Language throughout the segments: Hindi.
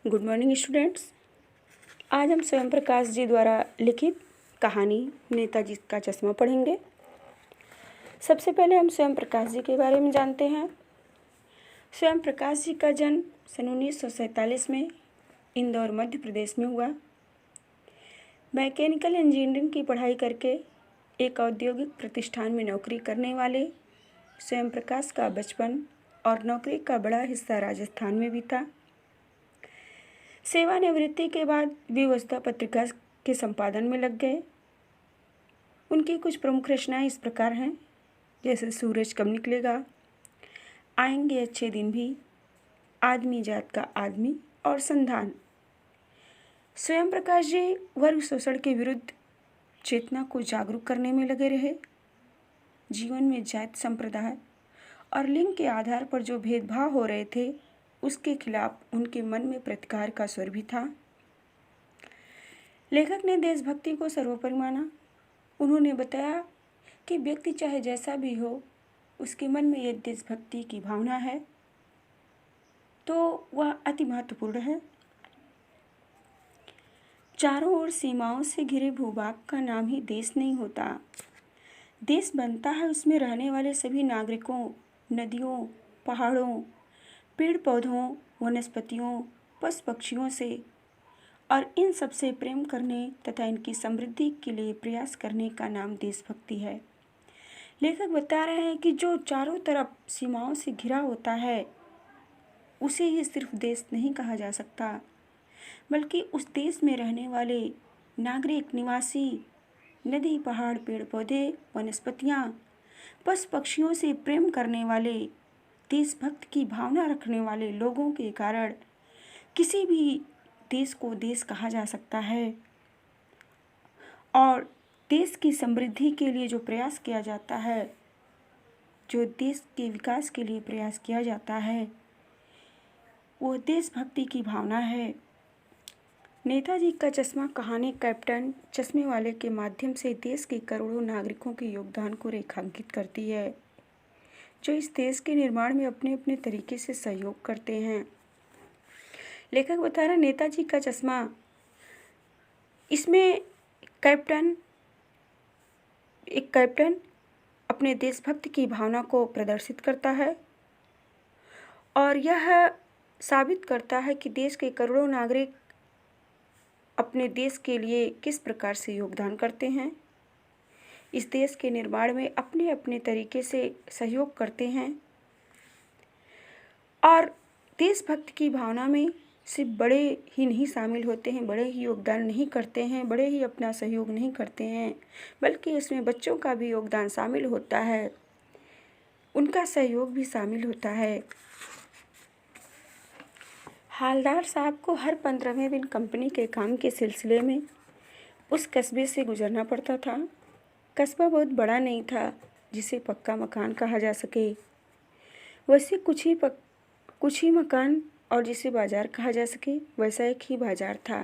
Good morning students. आज हम स्वयं प्रकाश जी द्वारा लिखित कहानी नेताजी का चश्मा पढ़ेंगे। सबसे पहले हम स्वयं प्रकाश जी के बारे में जानते हैं। स्वयं प्रकाश जी का जन्म सन 1947 में इंदौर मध्य प्रदेश में हुआ। मैकेनिकल इंजीनियरिंग की पढ़ाई करके एक औद्योगिक प्रतिष्ठान में नौकरी करने वाले स्वयं प्रकाश का बचपन और नौकरी का बड़ा हिस्सा राजस्थान में बीता। सेवानिवृत्ति के बाद विवस्था पत्रिका के संपादन में लग गए। उनकी कुछ प्रमुख रचनाएं इस प्रकार हैं, जैसे सूरज कब निकलेगा, आएंगे अच्छे दिन भी, आदमी जात का आदमी और संधान। स्वयं प्रकाश जी वर्ग शोषण के विरुद्ध चेतना को जागरूक करने में लगे रहे। जीवन में जात संप्रदाय और लिंग के आधार पर जो भेदभाव हो रहे थे उसके खिलाफ उनके मन में प्रतिकार का स्वर भी था। लेखक ने देशभक्ति को सर्वोपरि माना। उन्होंने बताया कि व्यक्ति चाहे जैसा भी हो, उसके मन में यदि देशभक्ति की भावना है तो वह अति महत्वपूर्ण है। चारों ओर सीमाओं से घिरे भूभाग का नाम ही देश नहीं होता। देश बनता है उसमें रहने वाले सभी नागरिकों, नदियों, पहाड़ों, पेड़ पौधों, वनस्पतियों, पशु पक्षियों से, और इन सब से प्रेम करने तथा इनकी समृद्धि के लिए प्रयास करने का नाम देशभक्ति है। लेखक बता रहे हैं कि जो चारों तरफ सीमाओं से घिरा होता है उसे ही सिर्फ देश नहीं कहा जा सकता, बल्कि उस देश में रहने वाले नागरिक, निवासी, नदी, पहाड़, पेड़ पौधे, वनस्पतियाँ, पशु पक्षियों से प्रेम करने वाले, देशभक्त की भावना रखने वाले लोगों के कारण किसी भी देश को देश कहा जा सकता है। और देश की समृद्धि के लिए जो प्रयास किया जाता है, जो देश के विकास के लिए प्रयास किया जाता है, वो देशभक्ति की भावना है। नेताजी का चश्मा कहानी कैप्टन चश्मे वाले के माध्यम से देश के करोड़ों नागरिकों के योगदान को रेखांकित करती है, जो इस देश के निर्माण में अपने अपने तरीके से सहयोग करते हैं। लेखक बता रहे नेताजी का चश्मा, इसमें एक कैप्टन अपने देशभक्त की भावना को प्रदर्शित करता है और यह साबित करता है कि देश के करोड़ों नागरिक अपने देश के लिए किस प्रकार से योगदान करते हैं, इस देश के निर्माण में अपने अपने तरीके से सहयोग करते हैं। और देशभक्त की भावना में सिर्फ बड़े ही नहीं शामिल होते हैं, बड़े ही योगदान नहीं करते हैं, बड़े ही अपना सहयोग नहीं करते हैं, बल्कि इसमें बच्चों का भी योगदान शामिल होता है, उनका सहयोग भी शामिल होता है। हालदार साहब को हर 15वें दिन कंपनी के काम के सिलसिले में उस कस्बे से गुजरना पड़ता था। कस्बा बहुत बड़ा नहीं था जिसे पक्का मकान कहा जा सके, वैसे कुछ ही मकान और जिसे बाजार कहा जा सके वैसा एक ही बाजार था।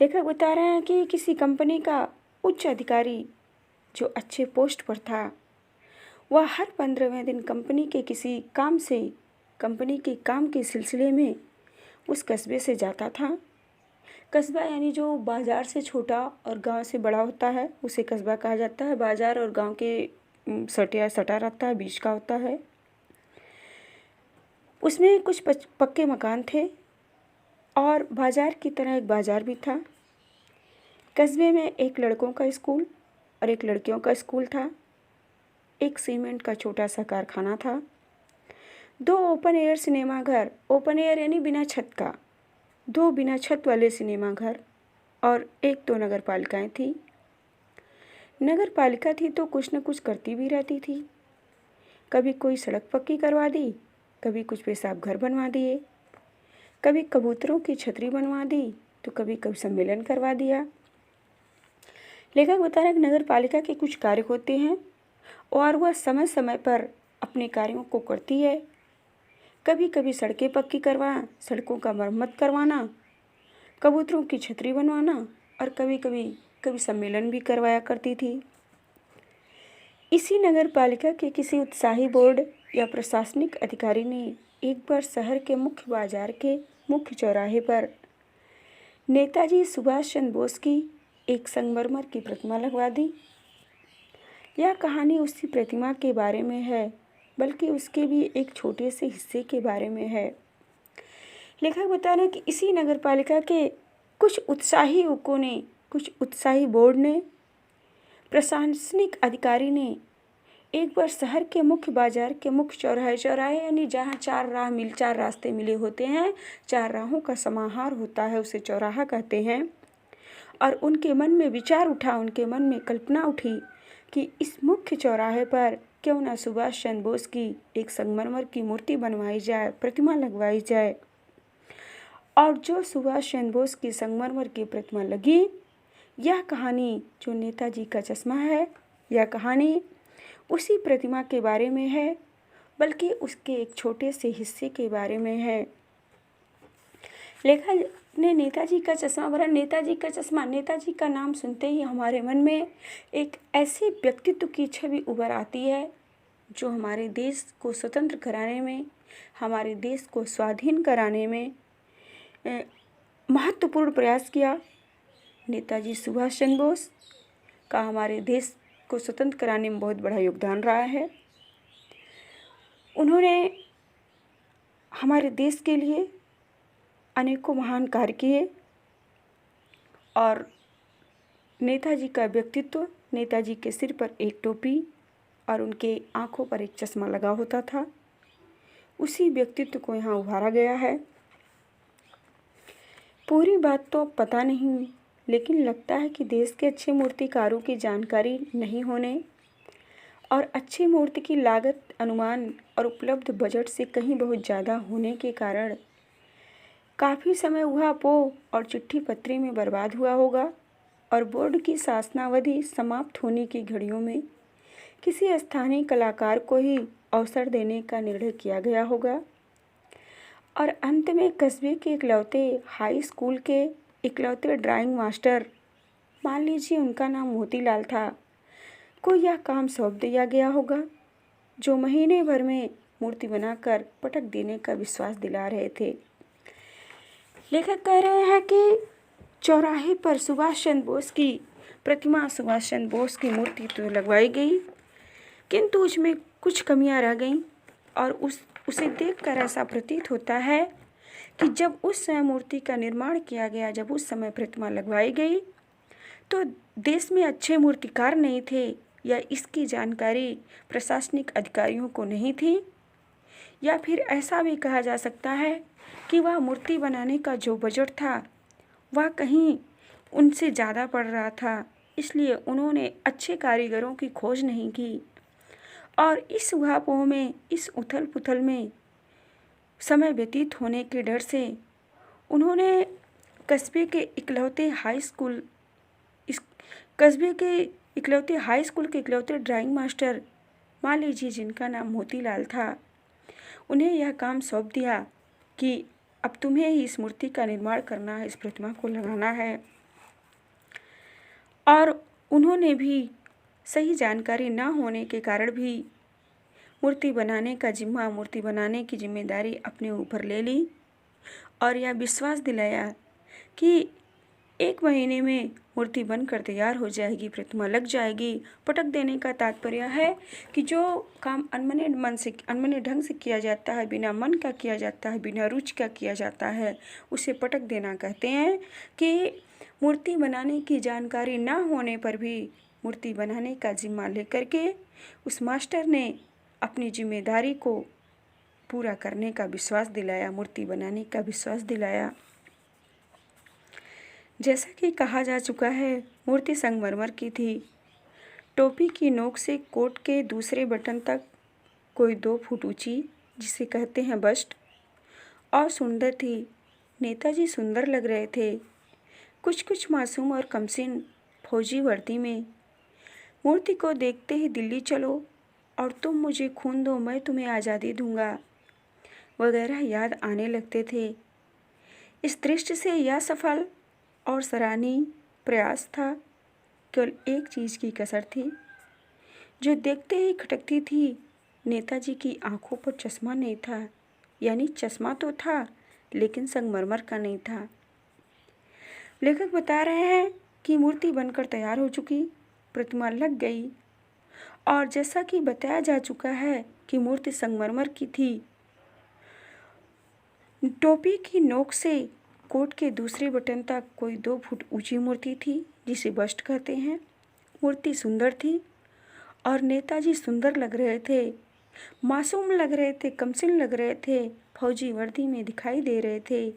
लेखक बता रहे हैं कि किसी कंपनी का उच्च अधिकारी जो अच्छे पोस्ट पर था, वह हर 15वें दिन कंपनी के काम के सिलसिले में उस कस्बे से जाता था। कस्बा यानी जो बाज़ार से छोटा और गांव से बड़ा होता है उसे कस्बा कहा जाता है। बाज़ार और गांव के सटा रहता है, बीच का होता है। उसमें कुछ पक्के मकान थे और बाज़ार की तरह एक बाज़ार भी था। कस्बे में एक लड़कों का स्कूल और एक लड़कियों का स्कूल था। एक सीमेंट का छोटा सा कारखाना था। 2 ओपन एयर सिनेमा घर, ओपन एयर यानी बिना छत का, 2 बिना छत वाले सिनेमा घर और 1-2 नगर पालिकाएँ थी। नगर पालिका थी तो कुछ न कुछ करती भी रहती थी। कभी कोई सड़क पक्की करवा दी, कभी कुछ पेशाब घर बनवा दिए, कभी कबूतरों की छतरी बनवा दी, तो कभी सम्मेलन करवा दिया। लेखक बता रहे नगर पालिका के कुछ कार्य होते हैं और वह समय समय पर अपने कार्यों को करती है। कभी कभी सड़कें पक्की करवाना, सड़कों का मरम्मत करवाना, कबूतरों की छतरी बनवाना और कभी सम्मेलन भी करवाया करती थी। इसी नगर पालिका के किसी उत्साही बोर्ड या प्रशासनिक अधिकारी ने एक बार शहर के मुख्य बाजार के मुख्य चौराहे पर नेताजी सुभाष चंद्र बोस की एक संगमरमर की प्रतिमा लगवा दी। यह कहानी उसी प्रतिमा के बारे में है, बल्कि उसके भी एक छोटे से हिस्से के बारे में है। लेखक बता रहे हैं कि इसी नगरपालिका के कुछ उत्साही युवकों ने, कुछ उत्साही बोर्ड ने, प्रशासनिक अधिकारी ने एक बार शहर के मुख्य बाजार के मुख्य चौराहे यानी जहाँ चार रास्ते मिले होते हैं, चार राहों का समाहार होता है, उसे चौराहा कहते हैं। और उनके मन में विचार उठा, उनके मन में कल्पना उठी कि इस मुख्य चौराहे पर क्यों ना सुभाष चंद्र बोस की एक संगमरमर की मूर्ति बनवाई जाए, प्रतिमा लगवाई जाए। और जो सुभाष चंद्र बोस की संगमरमर की प्रतिमा लगी, यह कहानी जो नेताजी का चश्मा है, यह कहानी उसी प्रतिमा के बारे में है, बल्कि उसके एक छोटे से हिस्से के बारे में है। लेखक ने नेताजी का चश्मा भरा। नेताजी का चश्मा, नेताजी का नाम सुनते ही हमारे मन में एक ऐसे व्यक्तित्व की छवि उभर आती है जो हमारे देश को स्वतंत्र कराने में, हमारे देश को स्वाधीन कराने में महत्वपूर्ण प्रयास किया। नेताजी सुभाष चंद्र बोस का हमारे देश को स्वतंत्र कराने में बहुत बड़ा योगदान रहा है। उन्होंने हमारे देश के लिए अनेकों महान कार्य किए और नेताजी का व्यक्तित्व, नेताजी के सिर पर एक टोपी और उनके आँखों पर एक चश्मा लगा होता था, उसी व्यक्तित्व को यहाँ उभारा गया है। पूरी बात तो पता नहीं, लेकिन लगता है कि देश के अच्छे मूर्तिकारों की जानकारी नहीं होने और अच्छी मूर्ति की लागत, अनुमान और उपलब्ध बजट से कहीं बहुत ज़्यादा होने के कारण काफ़ी समय ऊहापोह और चिट्ठी पत्री में बर्बाद हुआ होगा और बोर्ड की शासनावधि समाप्त होने की घड़ियों में किसी स्थानीय कलाकार को ही अवसर देने का निर्णय किया गया होगा और अंत में कस्बे के इकलौते हाई स्कूल के इकलौते ड्राइंग मास्टर, मान लीजिए उनका नाम मोतीलाल था, को यह काम सौंप दिया गया होगा, जो महीने भर में मूर्ति बनाकर पटक देने का विश्वास दिला रहे थे। लेखक कह रहे हैं कि चौराहे पर सुभाष चंद्र बोस की प्रतिमा, सुभाष चंद्र बोस की मूर्ति तो लगवाई गई, किंतु उसमें कुछ कमियां रह गईं और उसे देखकर ऐसा प्रतीत होता है कि जब उस समय मूर्ति का निर्माण किया गया, जब उस समय प्रतिमा लगवाई गई, तो देश में अच्छे मूर्तिकार नहीं थे या इसकी जानकारी प्रशासनिक अधिकारियों को नहीं थी, या फिर ऐसा भी कहा जा सकता है कि वह मूर्ति बनाने का जो बजट था वह कहीं उनसे ज़्यादा पड़ रहा था, इसलिए उन्होंने अच्छे कारीगरों की खोज नहीं की और इस ऊहापोह में, इस उथल पुथल में समय व्यतीत होने के डर से उन्होंने कस्बे के इकलौते हाई स्कूल के इकलौते ड्राइंग मास्टर, मान लीजिए जिनका नाम मोतीलाल था, उन्हें यह काम सौंप दिया कि अब तुम्हें ही इस मूर्ति का निर्माण करना है, इस प्रतिमा को लगाना है। और उन्होंने भी सही जानकारी न होने के कारण भी मूर्ति बनाने की जिम्मेदारी अपने ऊपर ले ली और यह विश्वास दिलाया कि 1 महीने में मूर्ति बनकर तैयार हो जाएगी, प्रतिमा लग जाएगी। पटक देने का तात्पर्य है कि जो काम अनमने ढंग से किया जाता है, बिना मन का किया जाता है, बिना रुचि का किया जाता है, उसे पटक देना कहते हैं। कि मूर्ति बनाने की जानकारी न होने पर भी मूर्ति बनाने का जिम्मा लेकर के उस मास्टर ने अपनी जिम्मेदारी को पूरा करने का विश्वास दिलाया, मूर्ति बनाने का विश्वास दिलाया। जैसा कि कहा जा चुका है, मूर्ति संगमरमर की थी। टोपी की नोक से कोट के दूसरे बटन तक कोई 2 फुट ऊंची, जिसे कहते हैं बस्ट, और सुंदर थी। नेताजी सुंदर लग रहे थे, कुछ मासूम और कमसिन फौजी वर्दी में। मूर्ति को देखते ही दिल्ली चलो और तुम मुझे खून दो, मैं तुम्हें आज़ादी दूंगा वगैरह याद आने लगते थे। इस दृष्टि से यह सफल और सराहनीय प्रयास था। केवल एक चीज़ की कसर थी जो देखते ही खटकती थी। नेताजी की आंखों पर चश्मा नहीं था, यानी चश्मा तो था लेकिन संगमरमर का नहीं था। लेखक बता रहे हैं कि मूर्ति बनकर तैयार हो चुकी, प्रतिमा लग गई और जैसा कि बताया जा चुका है कि मूर्ति संगमरमर की थी। टोपी की नोक से कोट के दूसरे बटन तक कोई 2 फुट ऊंची मूर्ति थी, जिसे बस्ट कहते हैं। मूर्ति सुंदर थी और नेताजी सुंदर लग रहे थे, मासूम लग रहे थे, कमसिन लग रहे थे, फौजी वर्दी में दिखाई दे रहे थे।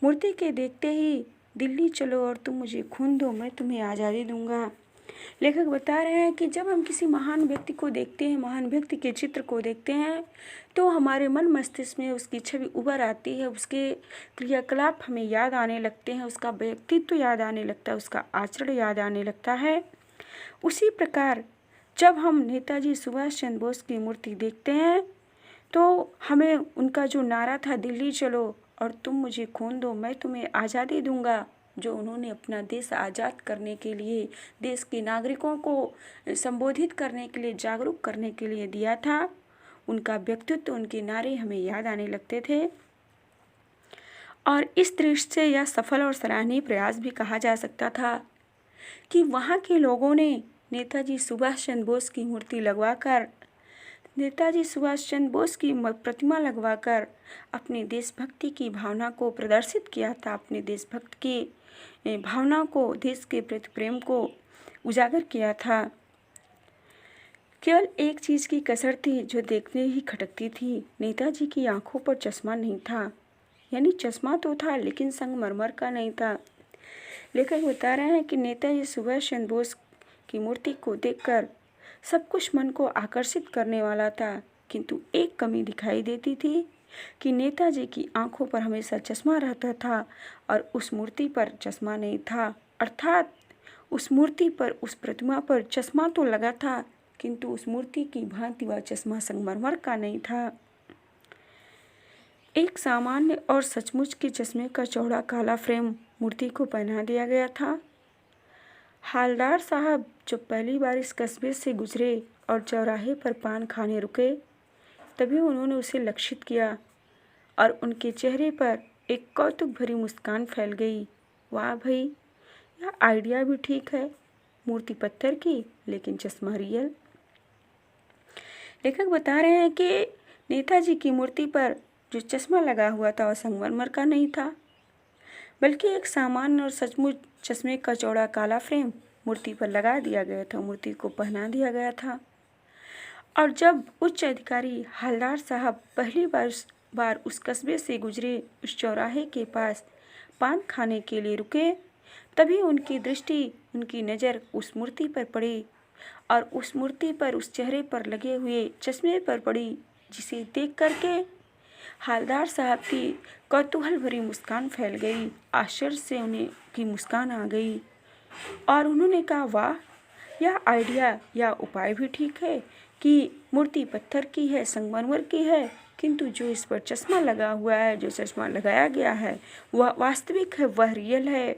मूर्ति के देखते ही दिल्ली चलो और तुम मुझे खून दो, मैं तुम्हें आज़ादी दूंगा। लेखक बता रहे हैं कि जब हम किसी महान व्यक्ति को देखते हैं, महान व्यक्ति के चित्र को देखते हैं, तो हमारे मन मस्तिष्क में उसकी छवि उभर आती है, उसके क्रियाकलाप हमें याद आने लगते हैं, उसका व्यक्तित्व याद आने लगता है, उसका आचरण याद आने लगता है। उसी प्रकार जब हम नेताजी सुभाष चंद्र बोस की मूर्ति देखते हैं तो हमें उनका जो नारा था, दिल्ली चलो और तुम मुझे खून दो, मैं तुम्हें आज़ादी दूंगा, जो उन्होंने अपना देश आज़ाद करने के लिए, देश के नागरिकों को संबोधित करने के लिए, जागरूक करने के लिए दिया था, उनका व्यक्तित्व, उनके नारे हमें याद आने लगते थे। और इस दृष्टि से यह सफल और सराहनीय प्रयास भी कहा जा सकता था कि वहाँ के लोगों ने नेताजी सुभाष चंद्र बोस की मूर्ति लगवाकर, नेताजी सुभाष चंद्र बोस की प्रतिमा लगवाकर अपनी देशभक्ति की भावना को प्रदर्शित किया था, अपने देशभक्त की भावना को, देश के प्रति प्रेम को उजागर किया था। केवल एक चीज़ की कसर थी जो देखने ही खटकती थी, नेताजी की आंखों पर चश्मा नहीं था, यानी चश्मा तो था लेकिन संगमरमर का नहीं था। लेखक बता रहे हैं कि नेताजी सुभाष चंद्र बोस की मूर्ति को देखकर सब कुछ मन को आकर्षित करने वाला था, किंतु एक कमी दिखाई देती थी कि नेताजी की आंखों पर हमेशा चश्मा रहता था और उस मूर्ति पर चश्मा नहीं था। अर्थात उस मूर्ति पर, उस प्रतिमा पर चश्मा तो लगा था, किंतु उस मूर्ति की भांति वह चश्मा संगमरमर का नहीं था। एक सामान्य और सचमुच के चश्मे का चौड़ा काला फ्रेम मूर्ति को पहना दिया गया था। हालदार साहब जब पहली बार इस कस्बे से गुजरे और चौराहे पर पान खाने रुके, तभी उन्होंने उसे लक्षित किया और उनके चेहरे पर एक कौतुक भरी मुस्कान फैल गई। वाह भाई, यह आइडिया भी ठीक है, मूर्ति पत्थर की लेकिन चश्मा रियल। लेखक बता रहे हैं कि नेताजी की मूर्ति पर जो चश्मा लगा हुआ था वह संगमरमर का नहीं था, बल्कि एक सामान्य और सचमुच चश्मे का चौड़ा काला फ्रेम मूर्ति पर लगा दिया गया था, मूर्ति को पहना दिया गया था। और जब उच्च अधिकारी हालदार साहब पहली बार उस कस्बे से गुजरे, उस चौराहे के पास पान खाने के लिए रुके, तभी उनकी दृष्टि, उनकी नज़र उस मूर्ति पर पड़ी और उस मूर्ति पर, उस चेहरे पर लगे हुए चश्मे पर पड़ी, जिसे देख करके हालदार साहब की कौतूहल भरी मुस्कान फैल गई, आश्चर्य से उन्हें की मुस्कान आ गई और उन्होंने कहा, वाह, यह आइडिया या उपाय भी ठीक है कि मूर्ति पत्थर की है, संगमरमर की है, किंतु जो इस पर चश्मा लगा हुआ है, जो चश्मा लगाया गया है, वह वास्तविक है, वह रियल है।